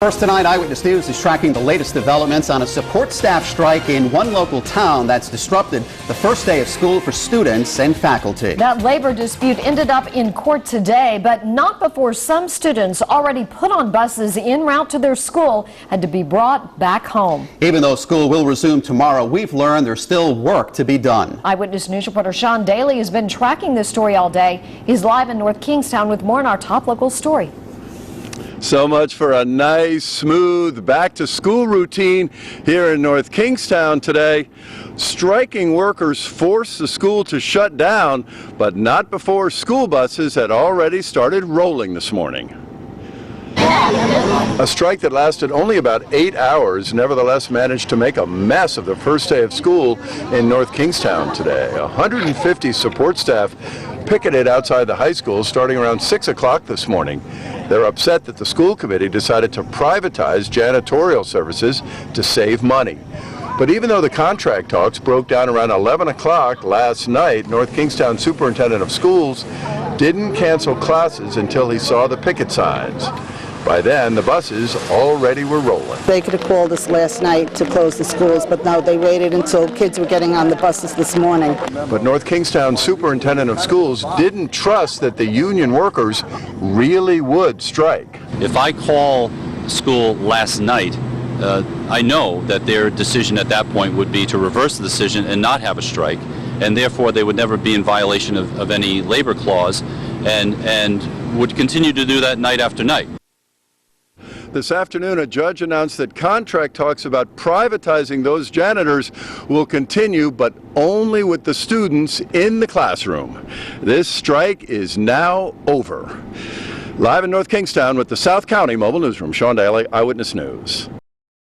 First tonight, Eyewitness News is tracking the latest developments on a support staff strike in one local town that's disrupted the first day of school for students and faculty. That labor dispute ended up in court today, but not before some students already put on buses en route to their school had to be brought back home. Even though school will resume tomorrow, we've learned there's still work to be done. Eyewitness News reporter Sean Daly has been tracking this story all day. He's live in North Kingstown with more in our top local story. So much for a nice, smooth back-to-school routine here in North Kingstown today. Striking workers forced the school to shut down, but not before school buses had already started rolling this morning. A strike that lasted only about 8 hours nevertheless managed to make a mess of the first day of school in North Kingstown today. 150 support staff picketed outside the high school starting around 6 o'clock this morning. They're upset that the school committee decided to privatize janitorial services to save money. But even though the contract talks broke down around 11 o'clock last night, North Kingstown Superintendent of Schools didn't cancel classes until he saw the picket signs. By then, the buses already were rolling. They could have called us last night to close the schools, but no, they waited until kids were getting on the buses this morning. But North Kingstown Superintendent of Schools didn't trust that the union workers really would strike. If I call school last night, I know that their decision at that point would be to reverse the decision and not have a strike, and therefore they would never be in violation of any labor clause and would continue to do that night after night. This afternoon, a judge announced that contract talks about privatizing those janitors will continue, but only with the students in the classroom. This strike is now over. Live in North Kingstown with the South County Mobile Newsroom, Sean Daly, Eyewitness News.